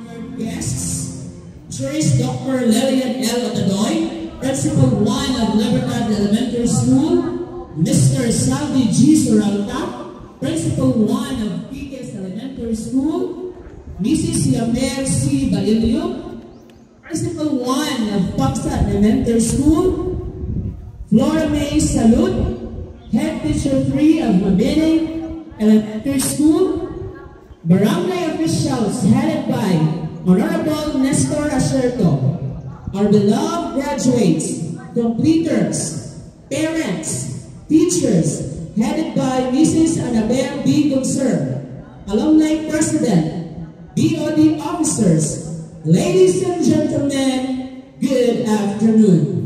Honored guests, Joyce Dr. Lillian L. Otadoy, Principal 1 of Libertad Elementary School, Mr. Salvi G. Suralta, Principal 1 of Piquez Elementary School, Mrs. Yamel C. Balilio, Principal 1 of Paksat Elementary School, Flora May Salud, Head Teacher 3 of Mabini Elementary School, Barangay officials headed by Honorable Nestor Acerto, our beloved graduates, completers, parents, teachers, headed by Mrs. Annabelle B. Gonser, Alumni President, BOD officers, ladies and gentlemen, good afternoon.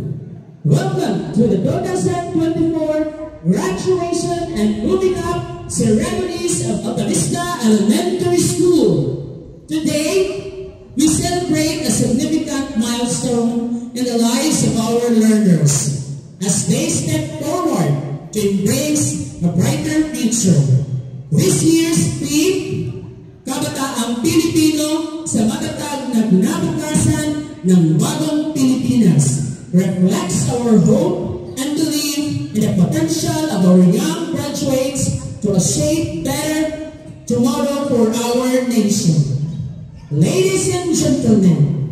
Welcome to the 2024 graduation and moving up ceremonies of Altavista Elementary School. Today, we celebrate a significant milestone in the lives of our learners as they step forward to embrace a brighter future. This year's theme, Kabataang Pilipino sa matatag na kinabukasan ng bagong Pilipinas, reflects our hope and belief in the potential of our young graduates to shape better tomorrow for our nation. Ladies and gentlemen,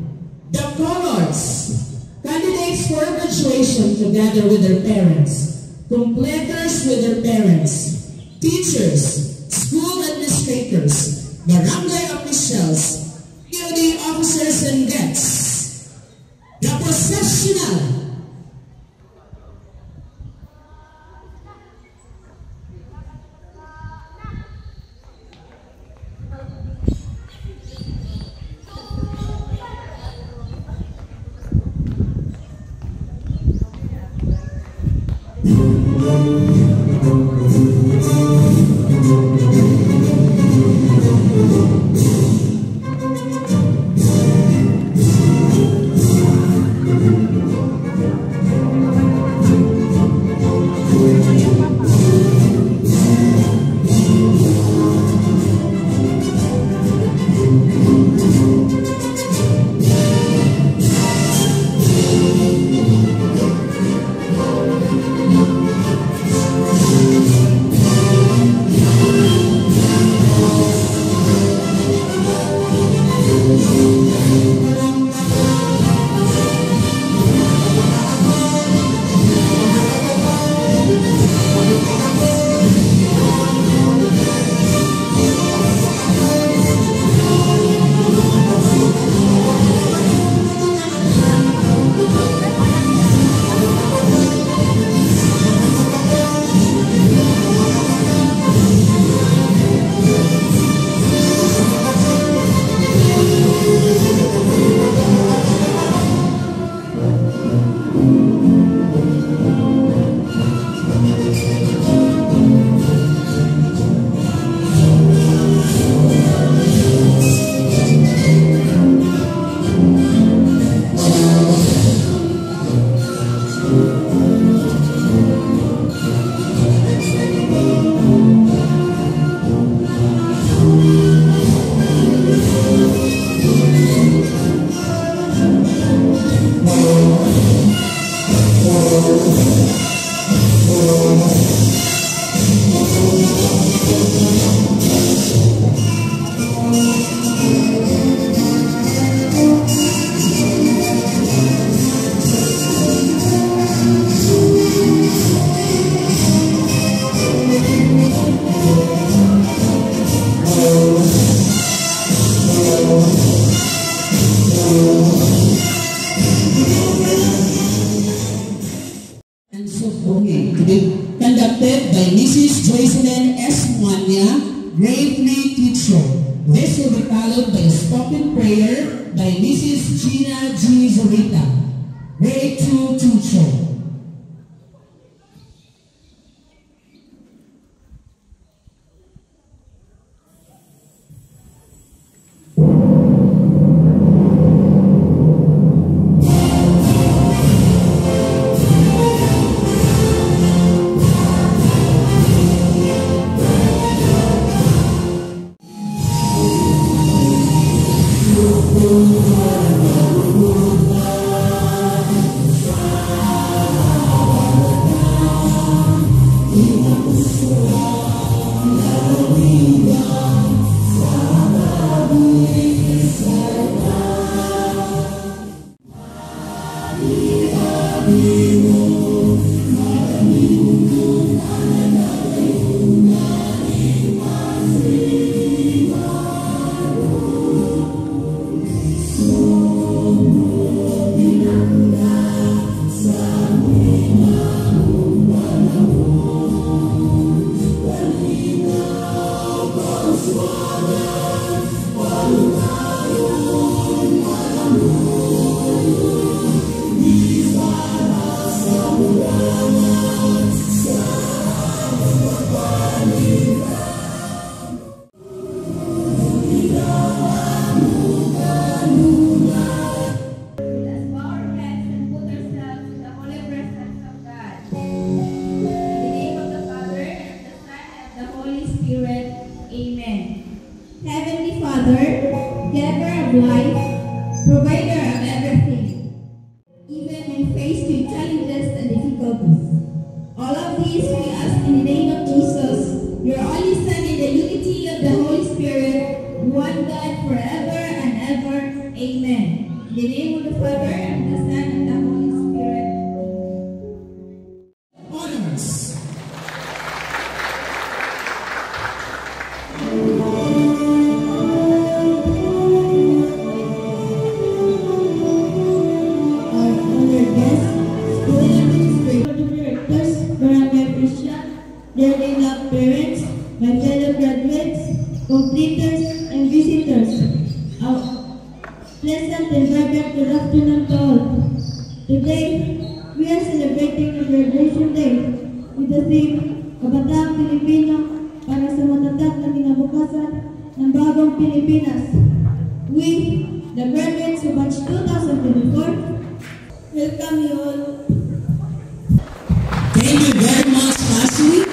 the colors, candidates for graduation together with their parents, completers with their parents, teachers, school administrators, barangay officials, POD officers and guests, the processional conducted by Mrs. Joycelyn S. Mania, grade 3 teacher. This will be followed by a spoken prayer by Mrs. Gina G. Zurita, grade 2 teacher. Father, giver of life, provider of everything, even when faced with challenges and difficulties. All of these we ask in the name of Jesus, your only Son, in the unity of the Holy Spirit, one God forever and ever. Amen. In the name of the Father, and the Son, and the Holy Spirit. Honors. Our honored guests, school administrators, board of directors, Barangay Christian, dear beloved parents, my fellow graduates, completers, and visitors. Pleasant and vibrant good afternoon to all. Today, we are celebrating the graduation day with the theme, Kabataang Pilipino para sa matatag na kinabukasan ng bagong Pilipinas. We, the graduates of batch 2024, welcome you all. Thank you very much, Ashley.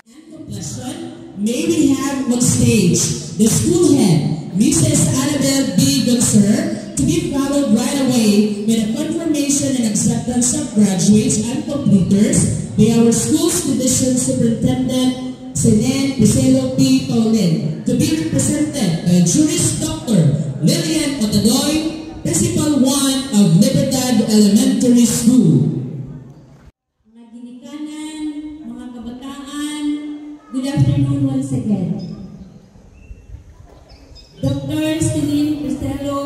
And the question, may we have on stage the school head, Mrs. Annabelle B. Guxer, to be followed right away with a confirmation and acceptance of graduates and completers by our school's division superintendent, Senen Piselo P. Paulin, to be presented by Juris Dr. Lillian Otadoy, Principal 1 of Libertad Elementary School. Mga ginikanan, mga kabataan, good afternoon once again. Dr. Celine Cristelo,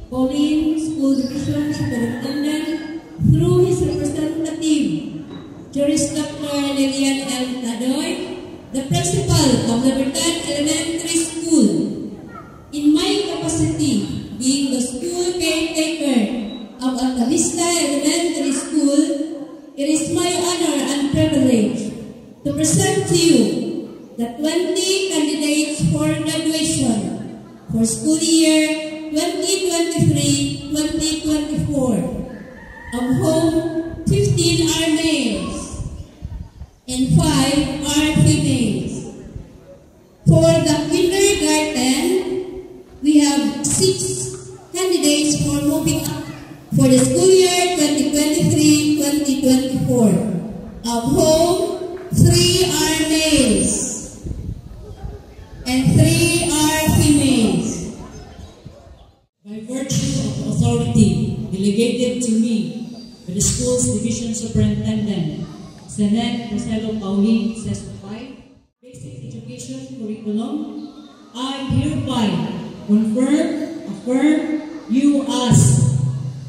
Pauline School Division Superintendent, through his representative, Juris Dr. Lillian L. Tadoy, the Principal of Libertad Elementary School. In my capacity, being the school caretaker of Alta Vista Elementary School, it is my honor and privilege to present to you the 20 candidates for graduation for school year 2023-2024, of whom 15 are males and 5 are females. For the kindergarten, we have 6 candidates for moving up for the school year 2023-2024, of whom 3 are males and 3 are females. By virtue of the authority delegated to me by the school's division superintendent, Senen Marcelo Pauline Sesupay, Basic Education Curriculum, I hereby affirm you as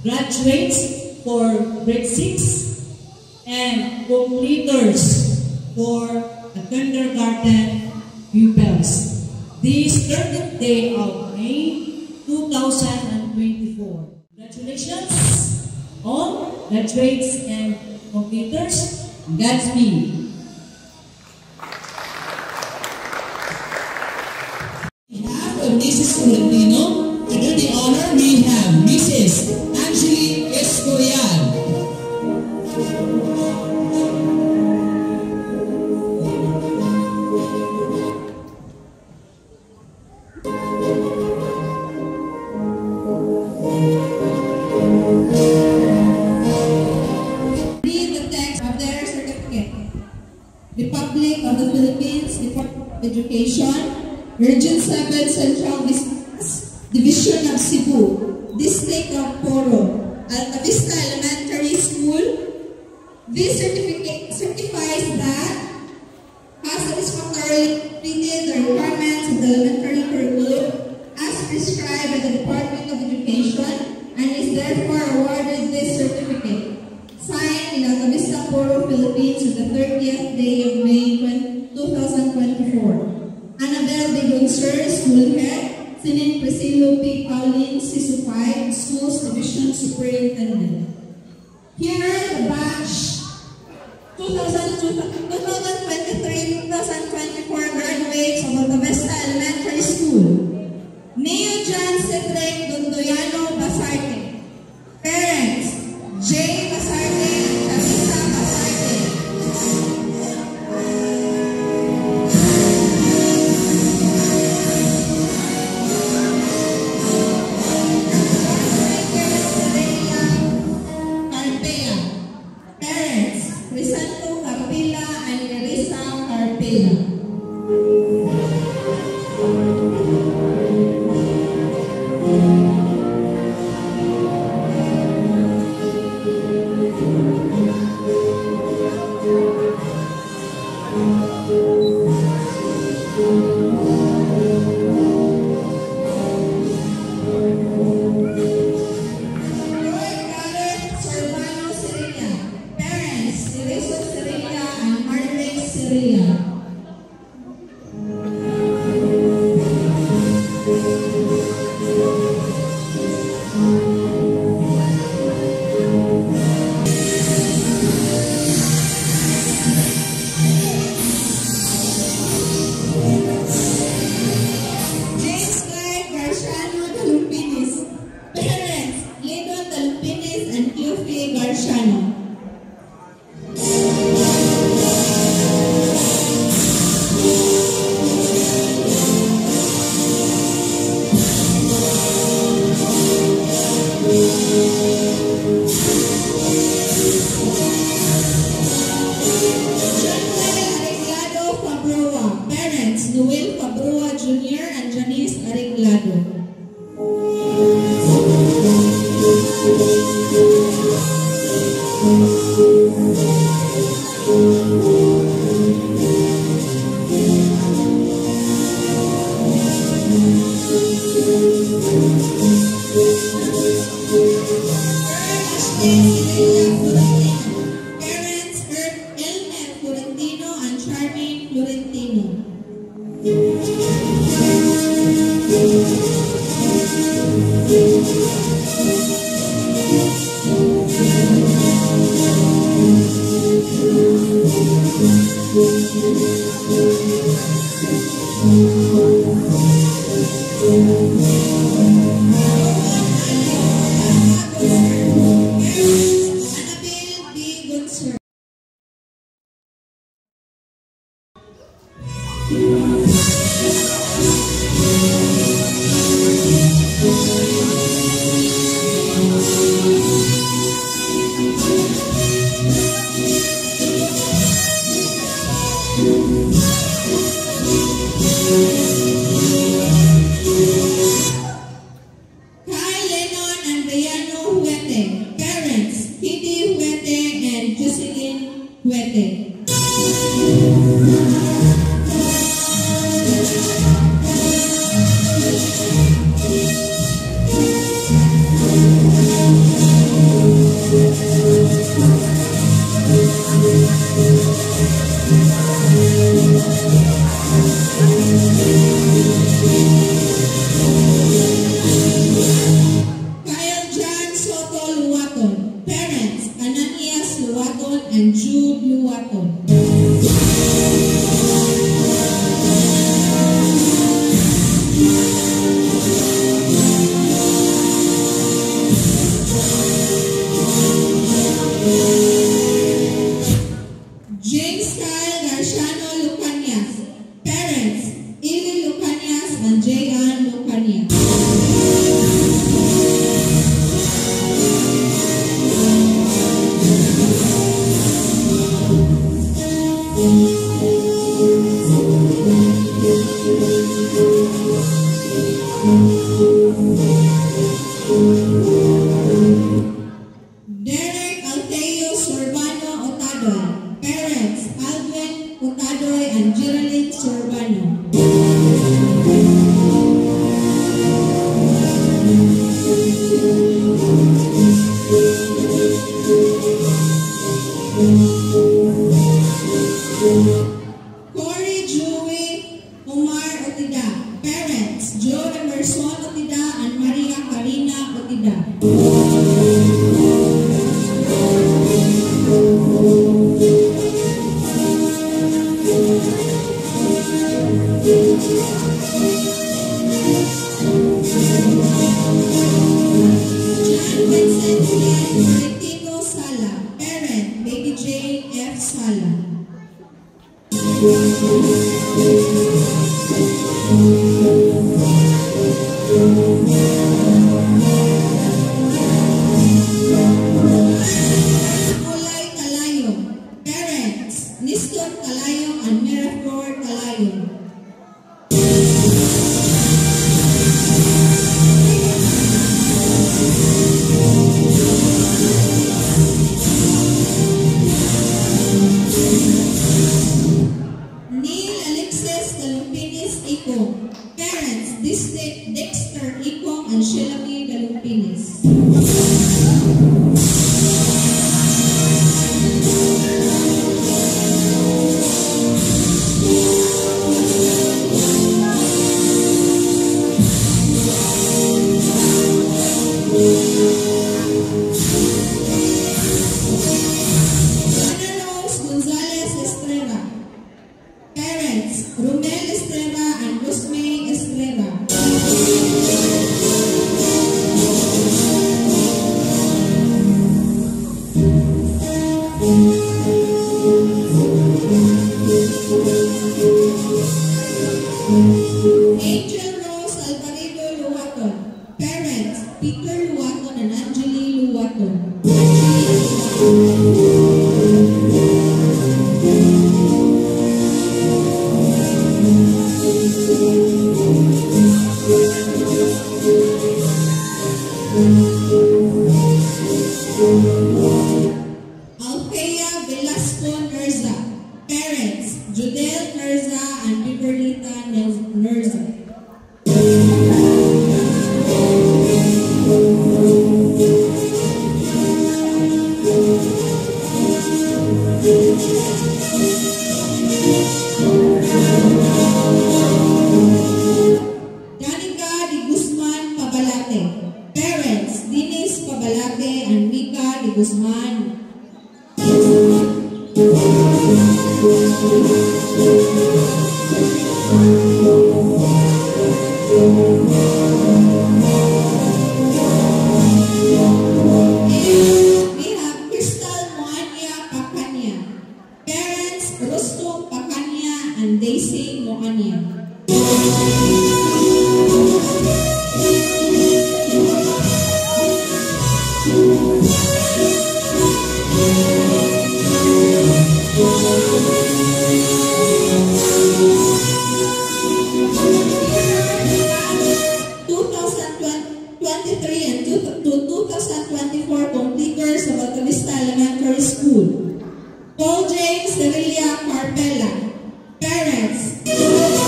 graduates for grade 6 and completers for the kindergarten pupils. This 30th day of May 2024. Congratulations all graduates and completers. Godspeed. On behalf of Mrs. Tolentino, to do the honor, we have Mrs. Angelique Escorial. Read the text of their certificate. Republic of the Philippines, Department of Education, Region 7 Central Business, Division of Cebu, District of Poro, Alta Vista Elementary School. This certificate certifies that has satisfactorily completed the requirements of the elementary curriculum as prescribed by the Department of Education and is therefore awarded this certificate. Signed in Alta Vista, Poro, Philippines on the 30th day of May 2024. Annabelle de Goncer, School Head, Sinin Priscillo P. Pauline Sisupay, Schools Division Superintendent. Here are the batch 2023-2024 graduates of Alta Vista Elementary School. Neo John Cedric Dondoyano Basarte. Parents, J. Basarte, Camisa Basarte. Carmela and Larissa Carpela. Noel Fabroa Jr. and Janice Arreglado. Parents Elmer Florentino and Charmaine Florentino. Annabelle B. Gonzalo. Kyle Lennon and Riano Huete. Parents Kitty Huete and Jocelyn Huete. Kyle John Soto Luwaton. Parents Ananias Luwaton and Jude Luwaton. James Kyle Garciano Lucanias. Parents Ili Lucanias and Jayan Lucanias. Derek Alteos Sorbano Otadoy. Parents Alvin Otadoy and Geraldine Sorbano. Corey Joey Omar Otida. Parents Joe Emerson Otida and Maria Karina Otida. John Vincent Florentino Sala. Parent Baby Jane F. Sala. Kulay Kalayo. Parents Nistor Calayong and Miraflor Calayong. Neil Alexis Galumpinis Ikong. Parents, Dexter Ikong and Shelby Galumpinis. Romel Estrella and Rosmay Estrella. Angel Rose Alvarado Luwaton. Parents, Peter Luwaton and Angeli Luwaton. Althea Velasco Nerza. Parents, Judel Nerza and Biberlita Nerza. Danica de Guzman Pabalate. Parents, Dinis Pabalate and Mika de Guzman. We have Crystal Moania Pacania. Parents, Rustum Pacania and Daisy Moania. And to 2024 completers of Altavista Elementary School. Paul James Sevilla Carpella. Parents, Carpella.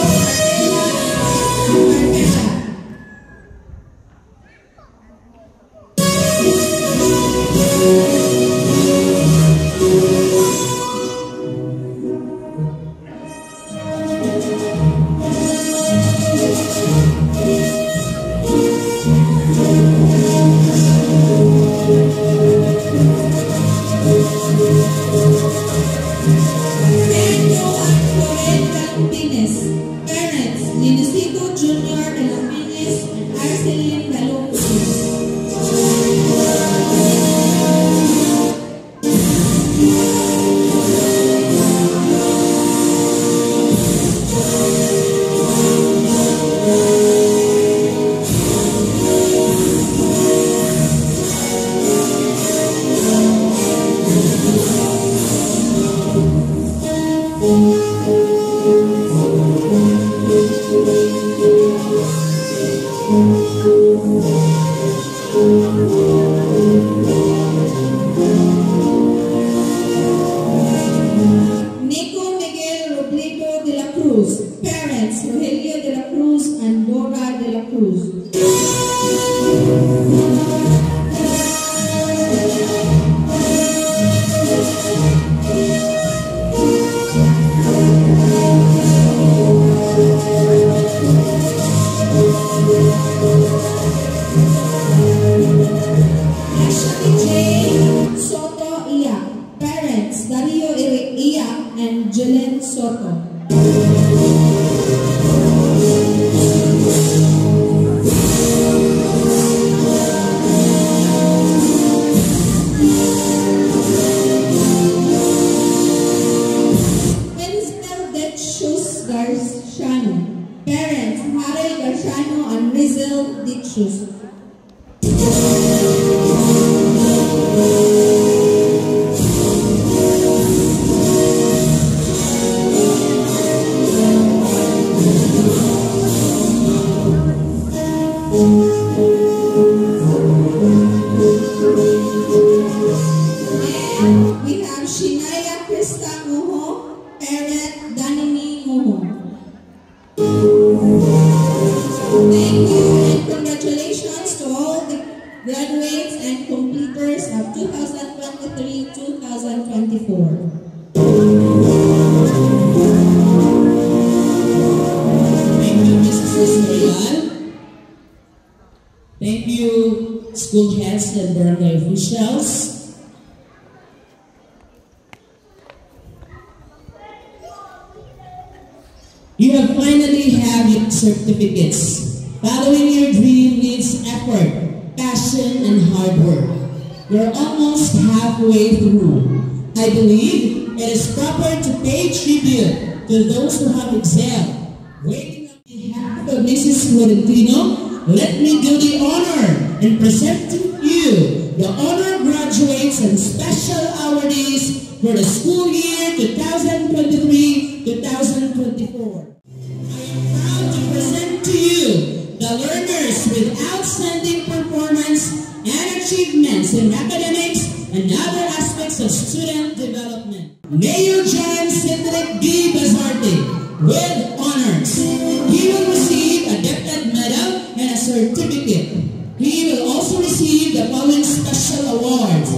Parents, Linicido Jr. Galumpinis and Arceline Galumpinis. Nico Miguel Robledo de la Cruz. Parents, Rogelio de la Cruz and Dora de la Cruz. Ashley Jane Soto Iya. Parents, Dario Iya and Jelen Soto. Winsmel Detchus Garciano. Parents, Harry Garciano and Rizel Detchus. 2023-2024. Thank you, Mrs. Estorial. Thank you, school heads and barangay officials. You have finally have your certificates. Following your dream needs effort, passion, and hard work. You're almost halfway through. I believe it is proper to pay tribute to those who have excelled. Waiting on behalf of Mrs. Florentino, let me do the honor and present to you the honor graduates and special awardees for the school year 2023-2024. I am proud to present to you the learners with outstanding performance and achievements in academics and other aspects of student development. Mayor John Cedric D. Bazarte with honors. He will receive a gifted medal and a certificate. He will also receive the following special awards: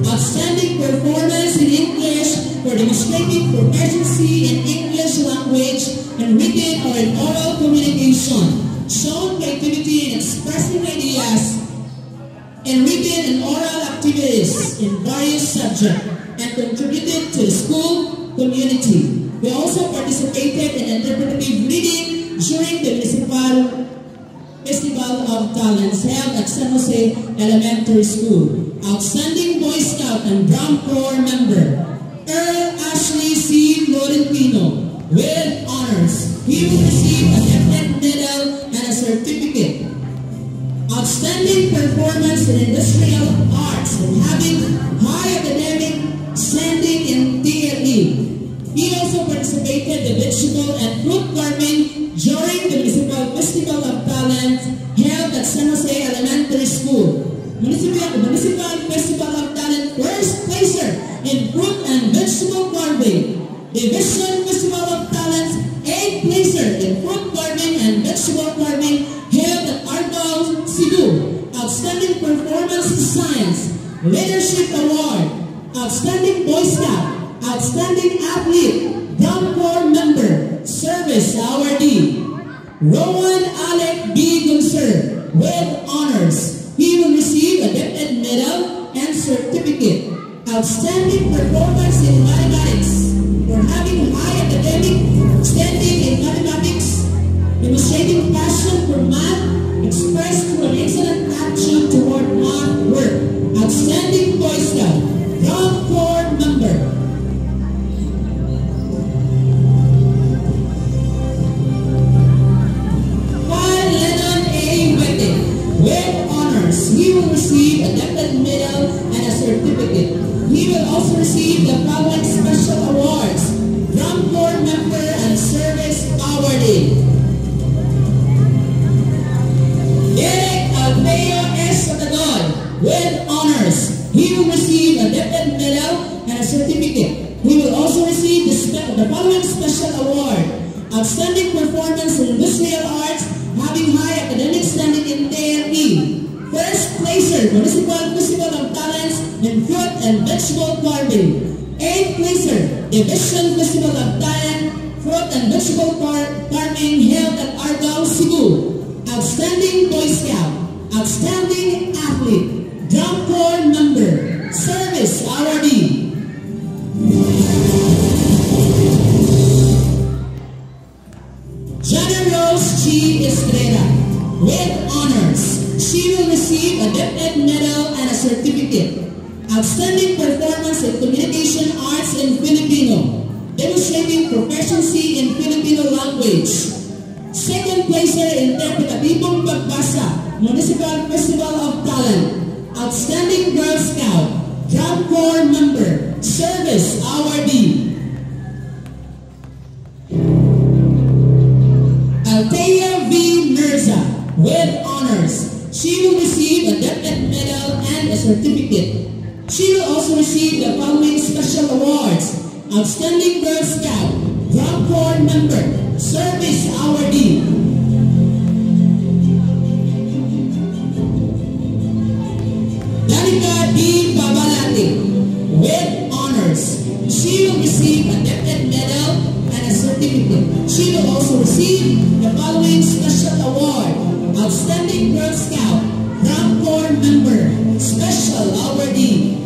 outstanding performance in English for demonstrating proficiency in English language and written or in oral communication, shown creativity in expressing ideas, and written and oral activities in various subjects, and contributed to the school community. We also participated in interpretive reading during the Municipal Festival of Talents held at San Jose Elementary School. Outstanding Boy Scout and Drum Corps member, Earl Ashley C. Florentino, with honors. He will receive a gifted medal and a certificate. Outstanding performance in industrial arts and having high academic standing in TLE. He also participated in vegetable and fruit farming during the Municipal Festival of Talent held at San Jose Elementary School. Municipal Festival of Talent first placer in fruit and vegetable farming. Division Festival of Talent 8th placer in fruit farming and vegetable farming held at Argao, Cebu. Outstanding performance in science. Leadership Award. Outstanding Boy Scout. Outstanding athlete. Drum Corps member. Service awardee. Rowan Alec B. Gunser with honors. He will receive a gifted medal and certificate. Outstanding performance in mathematics for having high academic standing in mathematics, demonstrating passion for math expressed through an excellent attitude toward math work. Outstanding Boy Scout, Drum Corps member. With honors, he will receive a gifted medal and a certificate. He will also receive the following special awards: Drum Corps member and service awardee. Derek Alveo S. Otagol with honors. He will receive a gifted medal and a certificate. He will also receive the following special award: outstanding performance in industrial arts, having high academic standing in TLE. First placer, Municipal Festival of Talents in fruit and vegetable farming. 8th placer, Division Festival of Talent, fruit and vegetable farming held at Argao, Cebu. Outstanding Boy Scout, outstanding athlete, Drum Corps member, service awardee. Jana Rose G. Estrella with honors. She will receive a gifted medal and a certificate. Outstanding performance in communication arts in Filipino, demonstrating proficiency in Filipino language. Second placer in Interpretatibong Pagbasa, Municipal Festival of Talent. Outstanding Girl Scout, Drum Corps member, service awardee. Althea V. Mirza with honors. She will receive a gifted medal and a certificate. She will also receive the following special awards: outstanding Girl Scout, Drum Corps member, service awardee. Danica D. Babalati receive the following special award: Outstanding Girl Scout, Drum Corps Member, Special Awardee.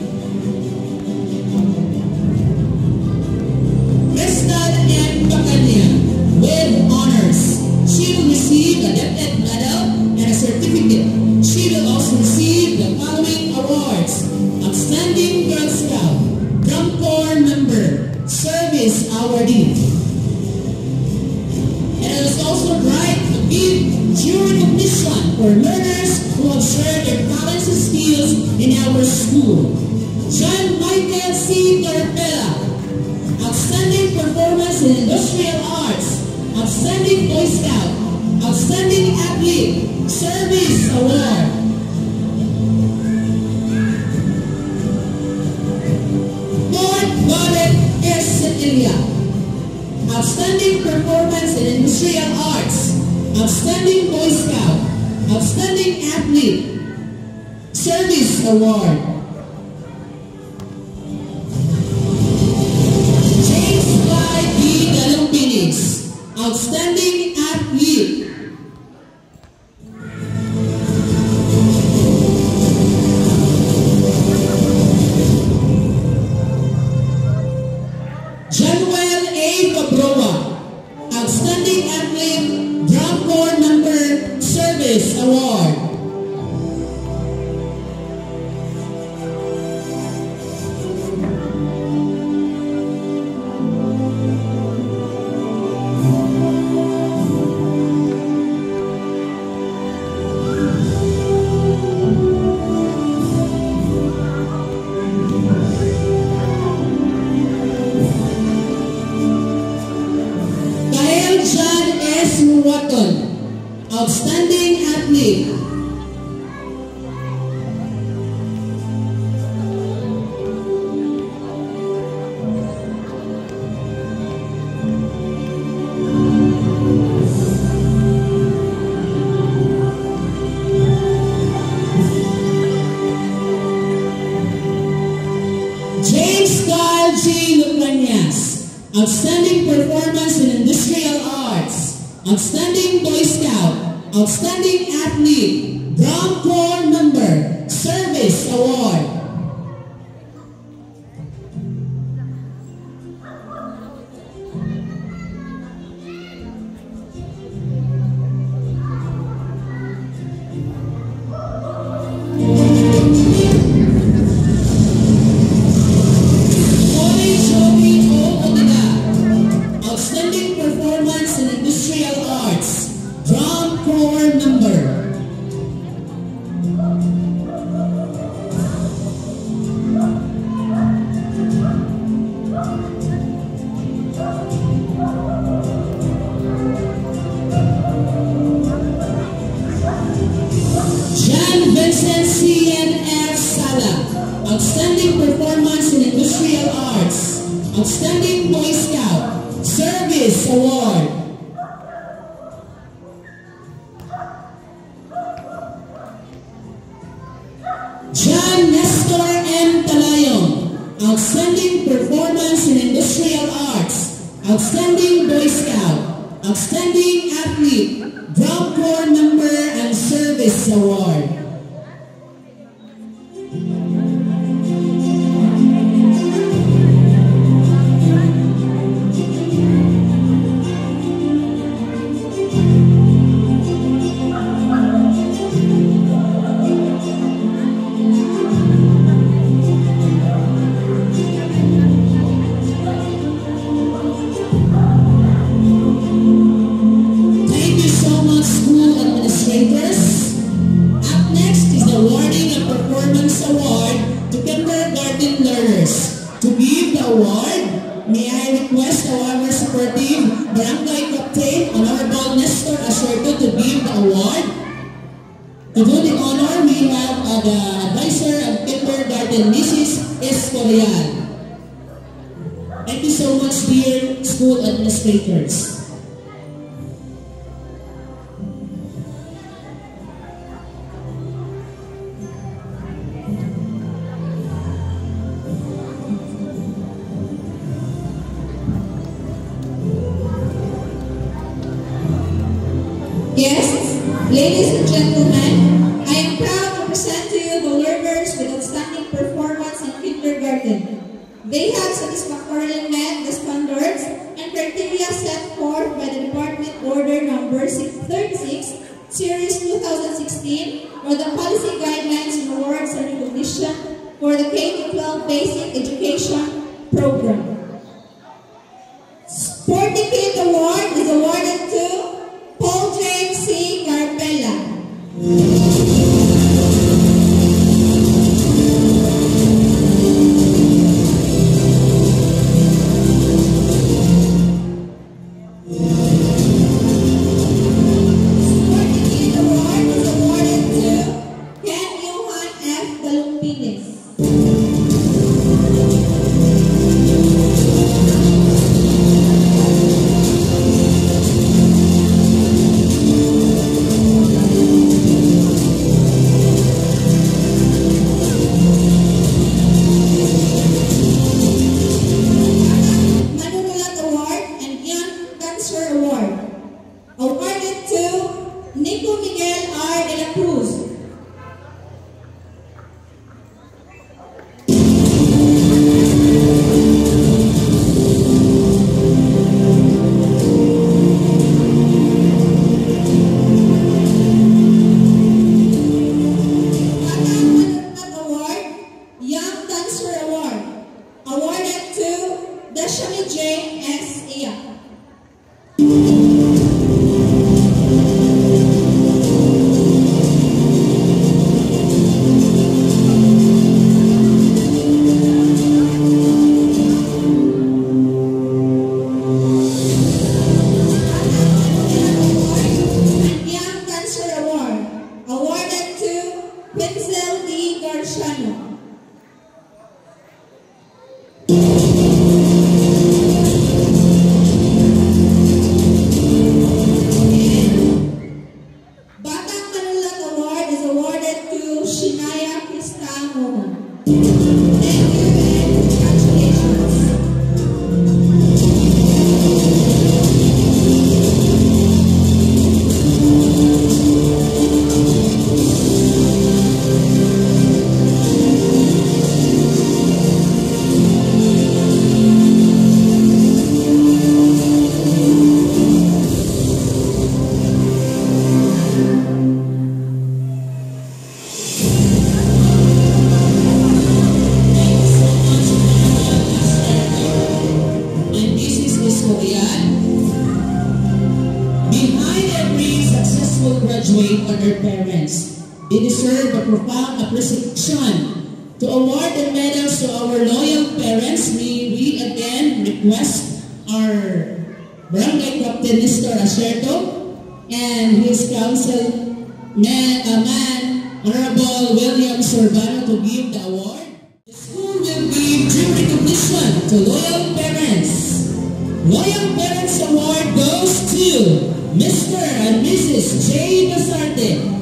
Crystal M. Bacania, with honors. She will receive a DepEd medal and a certificate. She will also receive the following awards: Outstanding Girl Scout, Drum Corps Member, Service Awardee. And it is also right to give due recognition for learners who have shared their talents and skills in our school. John Michael C. Carpella, Outstanding Performance in Industrial Arts, Outstanding Boy Scout, Outstanding Athlete, Service Award. Fort Godet S. Cecilia, Outstanding Performance in Industrial Arts, Outstanding Boy Scout, Outstanding Athlete, Service Award. James Clyde B. Galumpinis, Outstanding Athlete. Januel A. Cabroa, Outstanding Athlete, Drum Corps Member, Service Award. Kyle John S. Muwaton, Outstanding Athlete. James Carl G. Lucanias, Outstanding Performance in Industrial Arts, Outstanding Boy Scout, Outstanding Athlete, Drum Corps Member, Service Award. Holy Joey O. Odina, Outstanding Performance in Industrial Arts, Drum Corps Member. John Vincent C. N. F. Sala, Outstanding Performance in Industrial Arts, Outstanding Boy Scout, Service Award. John Nestor M. Talayon, Outstanding Performance in Industrial Arts, Outstanding Boy Scout, Outstanding Athlete, Drum Corps Member and Service Award. Thank you so much, school administrators. Up next is the awarding a performance award to kindergarten learners. To give the award, may I request our supportive barangay captain, Honorable Nestor Acerto, to give the award. To do the honor, we have the advisor of kindergarten, Mrs. Escorial. Thank you so much, dear school administrators. Ladies and gentlemen, I am proud to present to you the learners with outstanding performance in kindergarten. They have satisfactorily met the standards and criteria set forth by the Department Order Number 36, Series 2016, or the Policy Guidelines and Awards and Recognition for the K-12 Basic Education Program. Sportificate Award is awarded to Paul James C. Garpella. They deserve a profound appreciation. To award the medals to our loyal parents, may we again request our Barangay Captain Mr. Acerto and his councilman, Honorable William Sorbano, to give the award. The school will give due recognition to loyal parents. Loyal Parents Award goes to Mr. and Mrs. J. Basarte.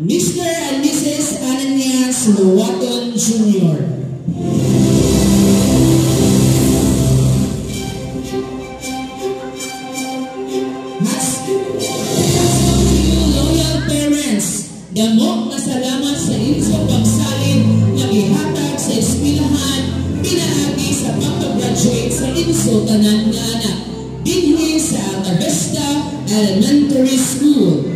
Mr. and Mrs. Ananias Luwaton Jr. sa Alta Vista Elementary School.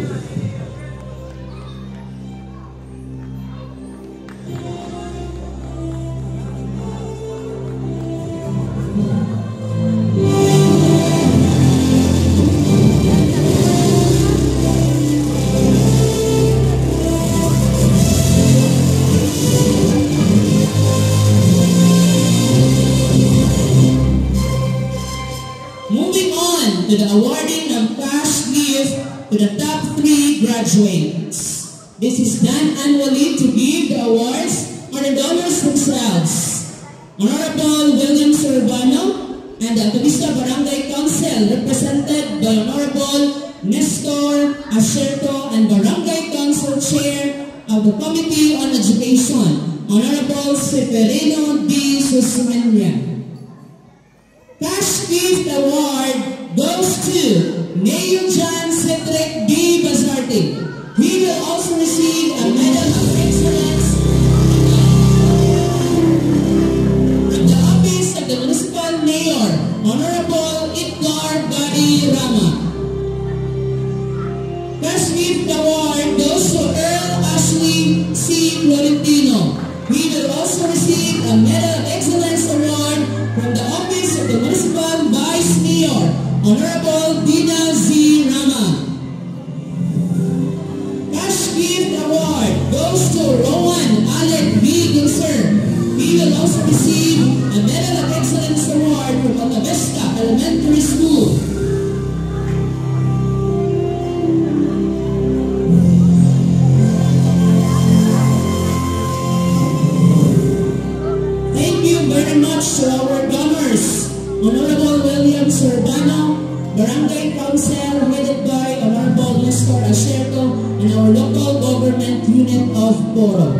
To the awarding of cash gift to the top 3 graduates. This is done annually to give the awards on the donors themselves. Honorable William Sorbano and the Alta Vista Barangay Council, represented by Honorable Nestor Acerto and Barangay Council Chair of the Committee on Education, Honorable Severino D. Susmania. Cash gift award goes to Mayor John Cedric D. Bazarte. He will also receive a Medal of Excellence from the Office of the Municipal Mayor, Honorable Edgar Gary Rama. Cash gift award goes to Earl Ashley C. Florentino. He will also receive a Medal of Excellence award from the Office of the Municipal Vice Mayor, Honorable Dina Z. Rama. Cash gift award goes to Rowan Alec B. Gilser. He will also receive a Medal of Excellence award from Alta Vista Elementary School. Thank you very much to our donors. Honorable William Sorbano, Barangay Council headed by Honorable Nestor Acerto, and our local government unit of Poro.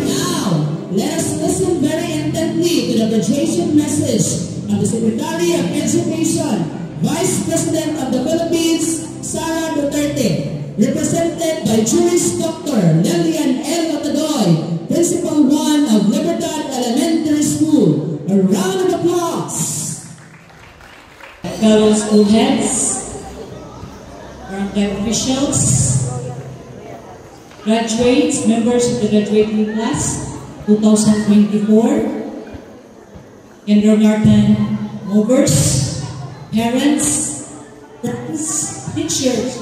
Now, let us listen very intently to the graduation message of the Secretary of Education, Vice President of the Philippines, Sara Duterte, represented by Juris Dr. Lilian L. Matadoy, Principal 1 of Libertad Elementary School. A round of applause. Fellow school heads, barangay officials, graduates, members of the graduating class 2024, kindergarten movers, parents, friends, teachers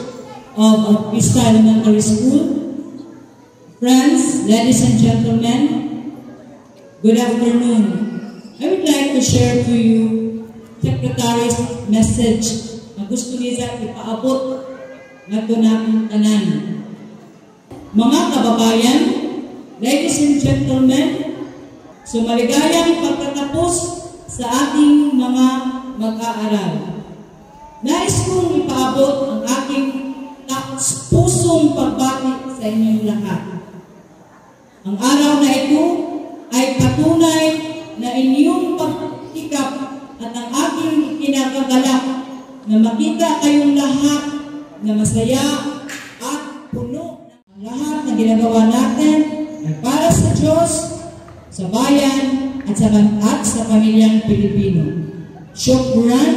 of Alta Vista Elementary School. Friends, ladies and gentlemen, good afternoon. I would like to share to you Secretary's message na gusto niya ipaabot na tunang tanan. Mga kababayan, ladies and gentlemen, sumaligayang pagtatapos sa ating mga mag-aaral. Nais kong ipaabot ang aking pusong pagbati sa inyong lahat. Ang araw na ito ay patunay na inyong pagtikap at ang aking kinagagalak na makita kayong lahat na masaya at puno ng lahat na ginagawa natin ay para sa Diyos, sa bayan at sa pamilyang Pilipino. Shukran,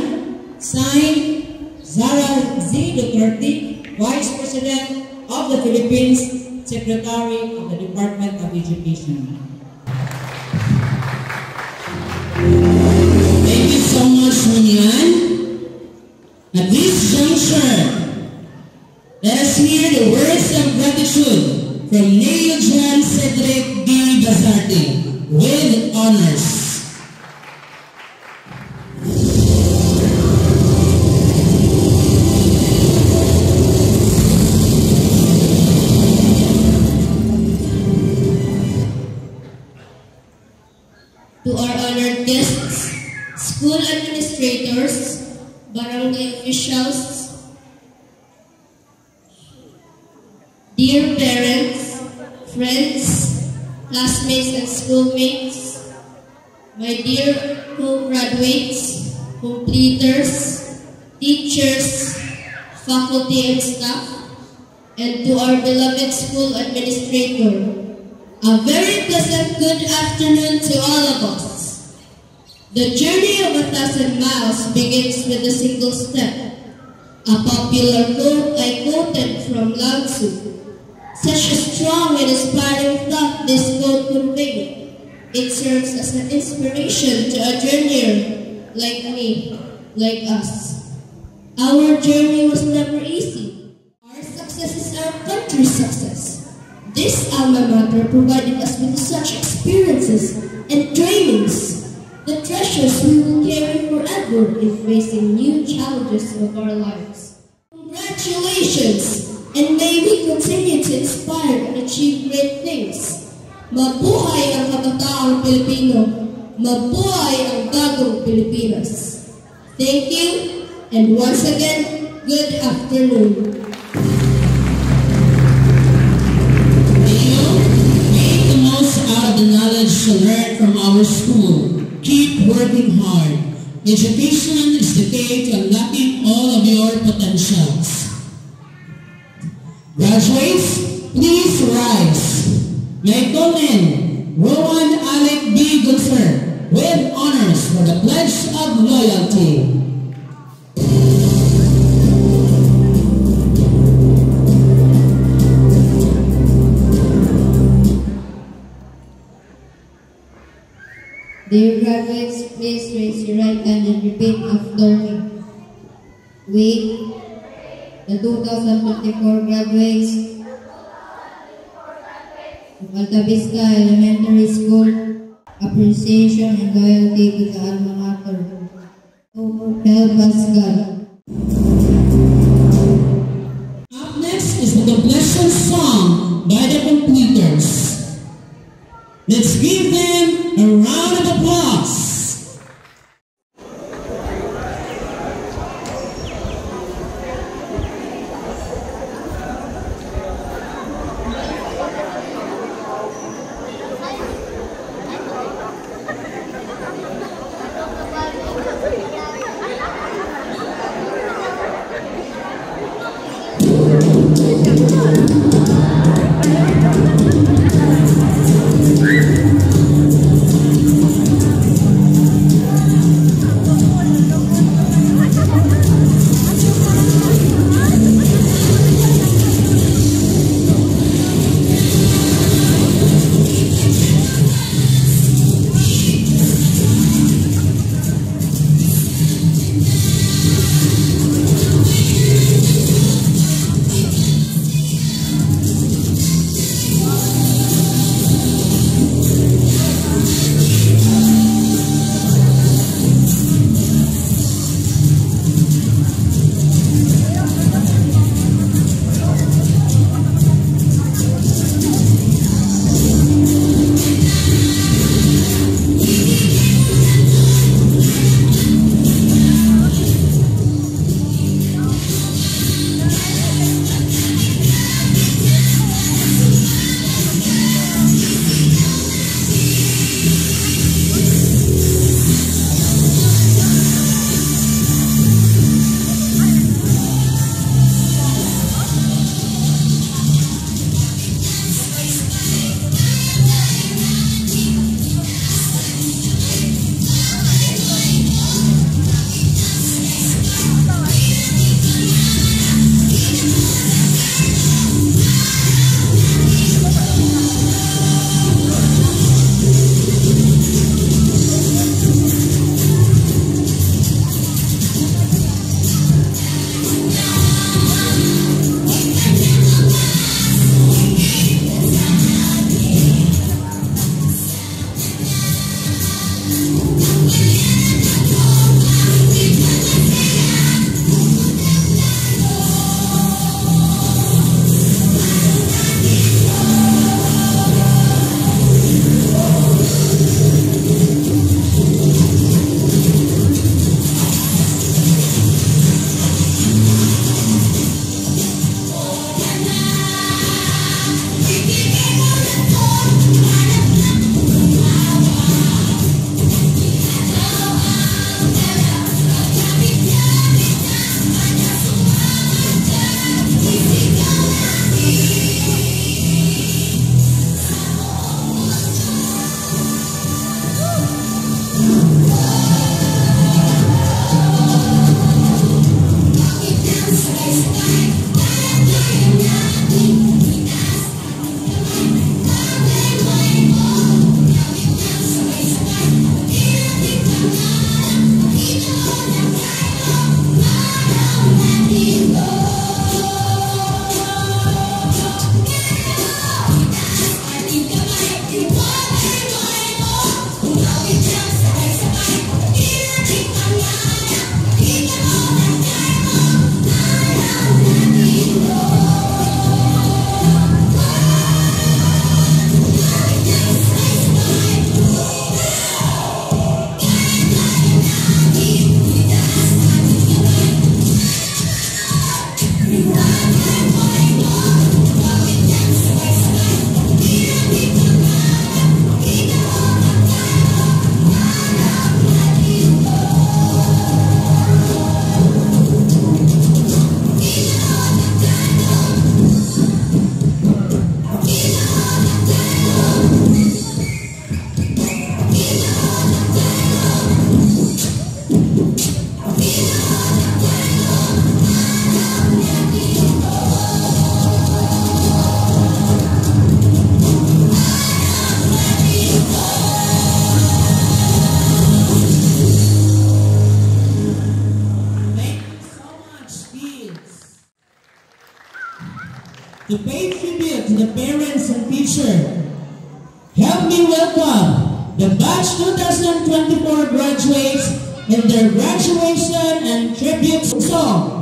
signed, Zara Z. Duterte, Vice President of the Philippines, Secretary of the Department of Education. Thank you so much, Munyan. At this juncture, let us hear the words of gratitude from Mayor John Cedric D. Bazarte with honors. To our honored guests, school administrators, barangay officials, dear parents, friends, classmates and schoolmates, my dear co-graduates, completers, teachers, faculty and staff, and to our beloved school administrator, a very pleasant good afternoon to all of us. The journey of 1,000 miles begins with a single step. A popular quote I quoted from Lao Tzu. Such a strong and inspiring thought this quote conveyed. It serves as an inspiration to a journeyer like me, like us. Our journey was never easy. Our success is our country's success. This alma mater provided us with such experiences and trainings, the treasures we will carry forever in facing new challenges of our lives. Congratulations, and may we continue to inspire and achieve great things. Mabuhay ang kabataang Pilipino. Mabuhay ang bagong Pilipinas. Thank you, and once again, good afternoon. Make the most out of the knowledge to learn from our school. Keep working hard. Education is the key to unlocking all of your potentials. Graduates, please rise. May I call in Rowan Alec B. Gunser with honors for the Pledge of Loyalty. Dear graduates, please raise your right hand and repeat after me. We, the 2024 graduates of Alta Vista Elementary School, appreciation and loyalty to the alma mater. So help us God. Up next is the completion song by the completers. Let's give them a round of applause. to pay tribute to the parents and teacher. Help me welcome the batch 2024 graduates in their graduation and tribute song.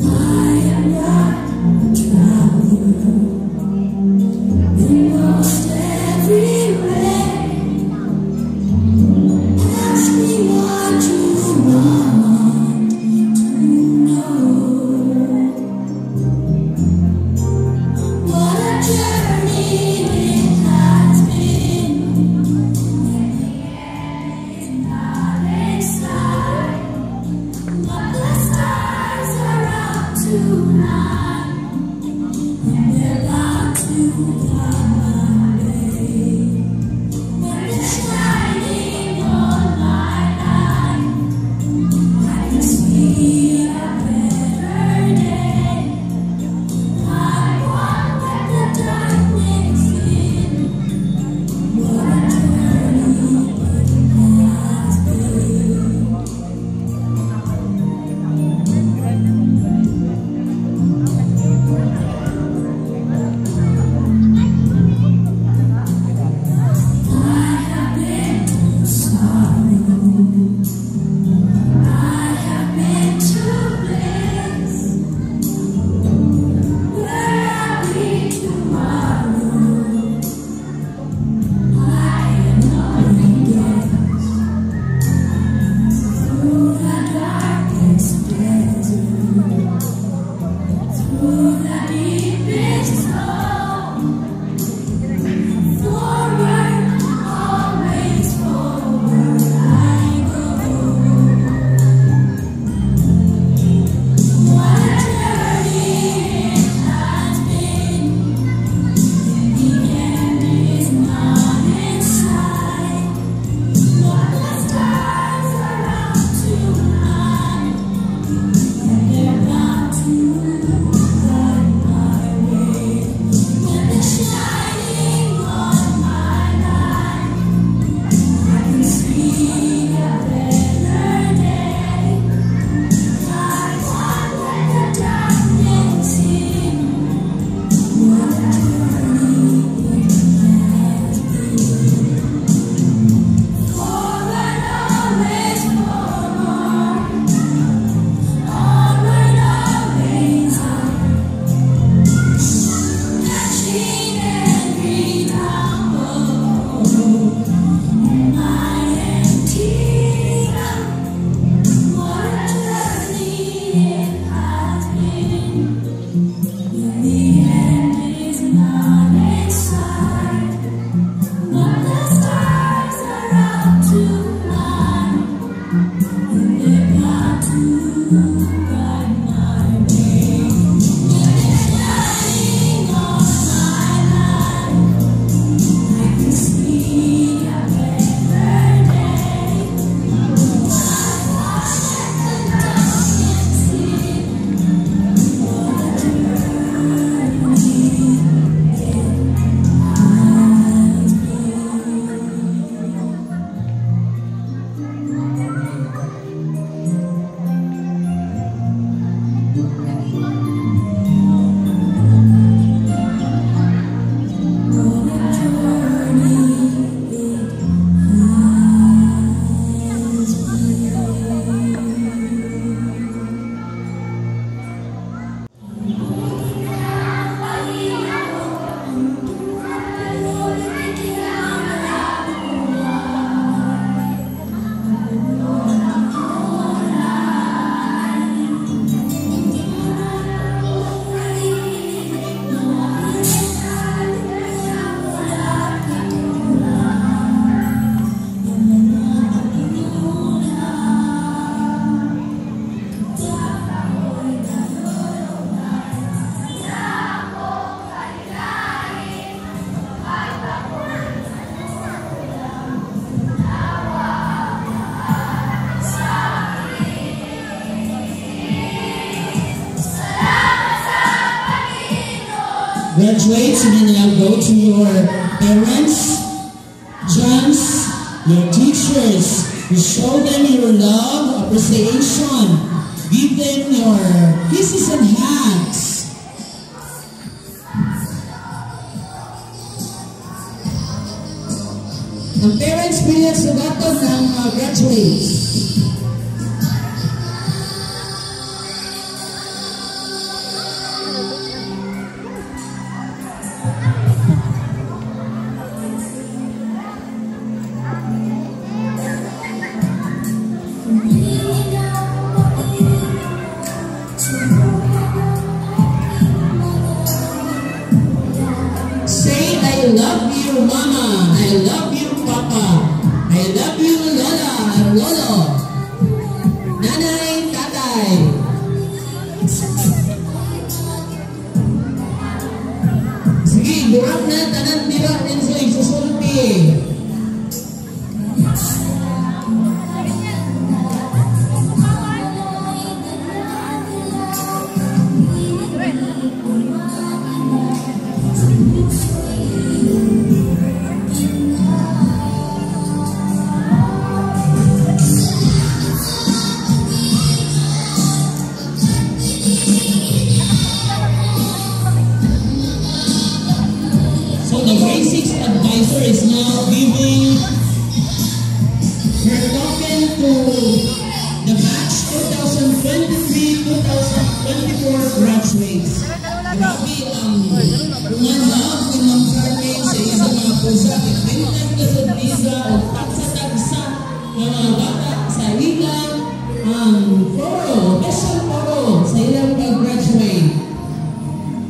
I am not graduates, you may now go to your parents, Johns, your teachers. You show them your love, appreciation. Give them your kisses and hugs. Ang parents, bilang sugaton ng graduates. Say, I love you, Mama. I love you, Papa. I love you, Lola and Lolo. Nanay, Tatay. Sige, burak na, tanan tira, Renzoy, susulti. So the grade 6 advisor is now giving her token to the batch 2023-2024 graduates. Grabe ang love ni Ma'am Carmen sa isang mga pusa. Pinagpintan ka sa visa o tagsa-tagsa ng mga bata sa ilang foro, special foro sa ilang pag-graduate.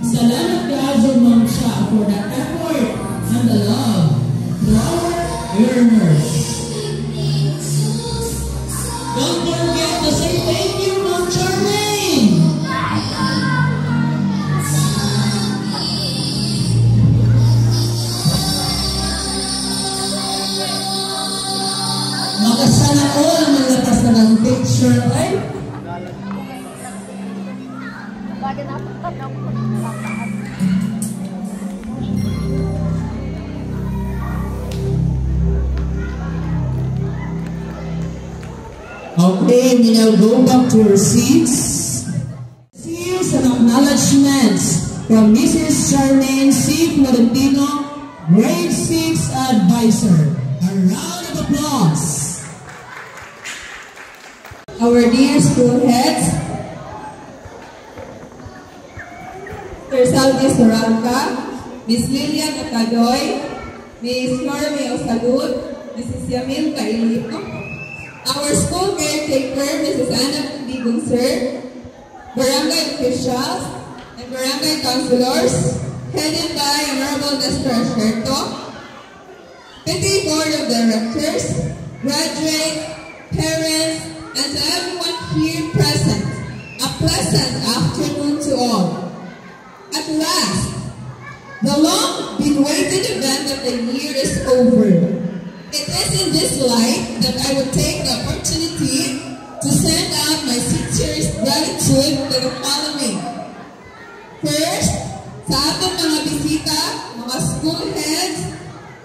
Salamat kaadyo, Ma'am Sha, for the effort and the love to our learners. Don't forget to say thank you, Ma'am Charmaine. Makasana all malakas na ng picture, right? Okay, we now go back to our seats. Here's an acknowledgement from Mrs. Charmaine C. Florentino, Grade 6 Advisor. A round of applause. Our dear school heads, Mr. Salvi Sorangka, Ms. Lilian Atadoy, Ms. Norme Osalud, Mrs. Yamil Kailito, our school caretaker, Mrs. Anna Digong Sir, barangay officials, and barangay councilors, headed by Honorable Nestor Asherto, Petty Board of Directors, graduates, parents, and to everyone here present, a pleasant afternoon to all. At last, the long-been-waited event of the year is over. It is in this light that I would take the opportunity to send out my sincerest gratitude to the following. First, sa atong mga bisita, mga school heads,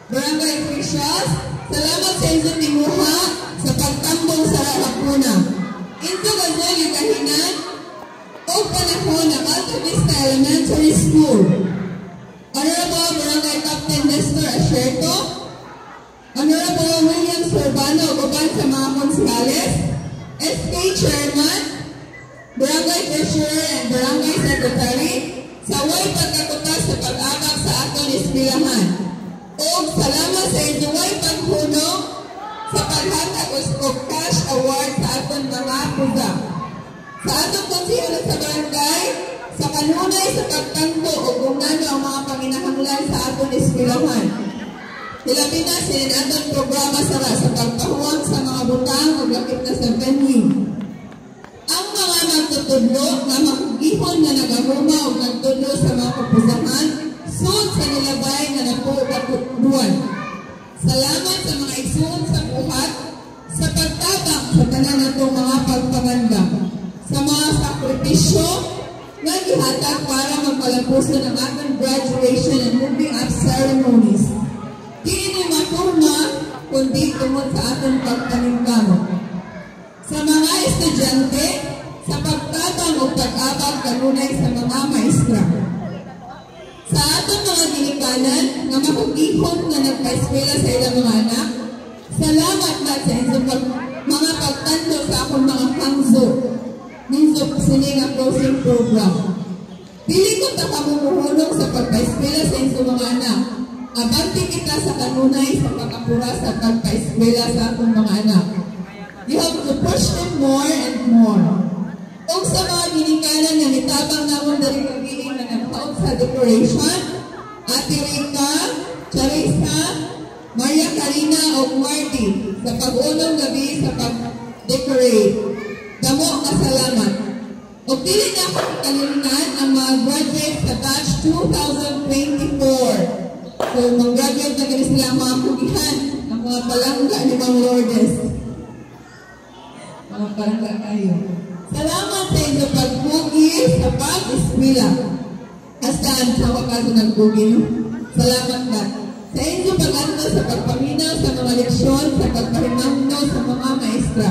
barangay officials, salamat sa inyong timuha sa pagtambong sa hapuna. Ito gano'n yung kahinan o panahon ng Alta Vista Elementary School. Honorable Barangay Captain Nestor Asherto, Honorable William Sorbano, Guban sa mga konsihales, SK Chairman, Barangay Treasurer and Barangay Secretary, sa way pagkakutas sa pag-abak sa atong eskwelahan. O salamat sa inyong way paghunong sa paghatag o cash award sa atong mga puga. Sa atong konsihales sa barangay, sa kanunay sa pagtanto o kung ano ang mga panginahanglan sa atong eskwelahan. Hilabi na sinatong programa sa pagpahuwag sa mga butang o lakip na sa venue. Ang mga magtutudlo na makugihon na nagahuma o nagtudlo sa mga kapusahan, suot sa nilabay na napukapuduan. Salamat sa mga isuot sa buhat, sa pagtabang sa tanan natong mga pagpanganda, sa mga sakripisyo nga gihatag para magpalapuson ang atong graduation and moving up ceremonies. Di ini maturma kundi tungod sa atong pagpaningkamot. Sa mga estudyante, sa pagtabang o pag-abag kanunay sa mga maestra. Sa atong mga ginikanan nga makugihon nga nagpa-eskwela sa ilang mga anak, salamat na sa inyong mga pagtando sa akong mga hangzo. Minso sini nga closing program. Pili ko ta kamumuhunong sa pagpa-eskwela sa inyong mga anak. Abante kita sa kanunay sa pagkapura sa pagpa-eskwela sa akong mga anak. You have to push them more and more. Kung sa mga ginikanan nga nitabang namon dari kagiing na nagpaot sa decoration, Ate Rika, Charissa, Maria Karina o Marty sa pag-unang gabi sa pag-decorate. Damo nga salamat. O pili na ako kalimutan ang mga graduates sa batch 2024. So, mag-graduate na ganit sila ang mga pugihan, ang mga palangga ni Mang Lourdes. Mga palangga kayo. Salamat sa inyong pagpugi sa pag-eskwela. Astaan sa wakas nagpugi, no? Salamat na. Sa inyong pag-ando sa pagpaminaw sa mga leksyon, sa pagpahinamno sa mga maestra.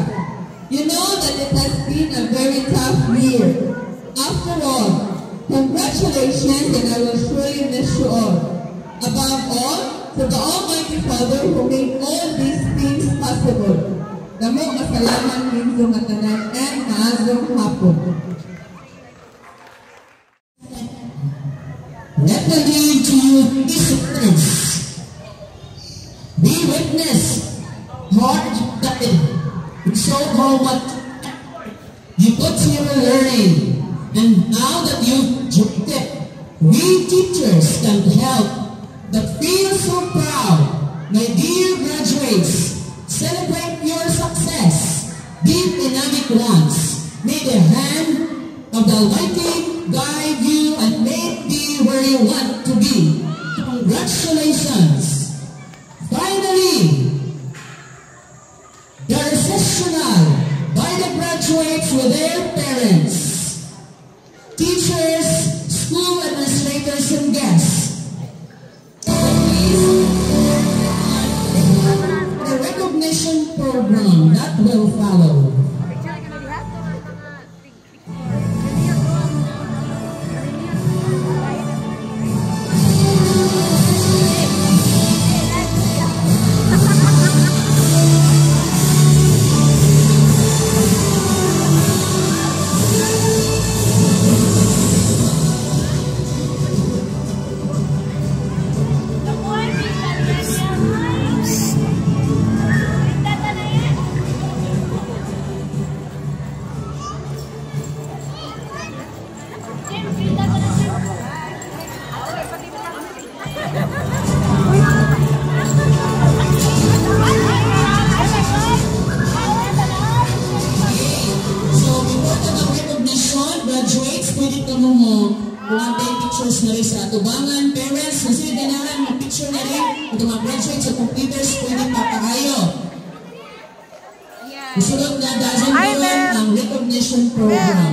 You know that it has been a very tough year. After all, congratulations, and I will surely miss you all. Above all, to the Almighty Father who made all these things possible. Damo kasalamat ninyo nga tanan and maazong hapon. Let me read to you this witness. We witness hard study. It showed how much you put in your learning. And now that you've dropped it, we teachers can help but feel so proud. My dear graduates, celebrate your success. Be dynamic ones. May the hand of the Almighty guide you and make you where you want to be. Congratulations. Finally, the recessional by the graduates with their parents, teachers, school administrators, and guests. The recognition program that will follow. Na rin sa atubangan, parents, kasi ganahan ng picture na rin ito mga graduates sa computers, pwede papakayo. Susunod na dozen doon ang recognition program.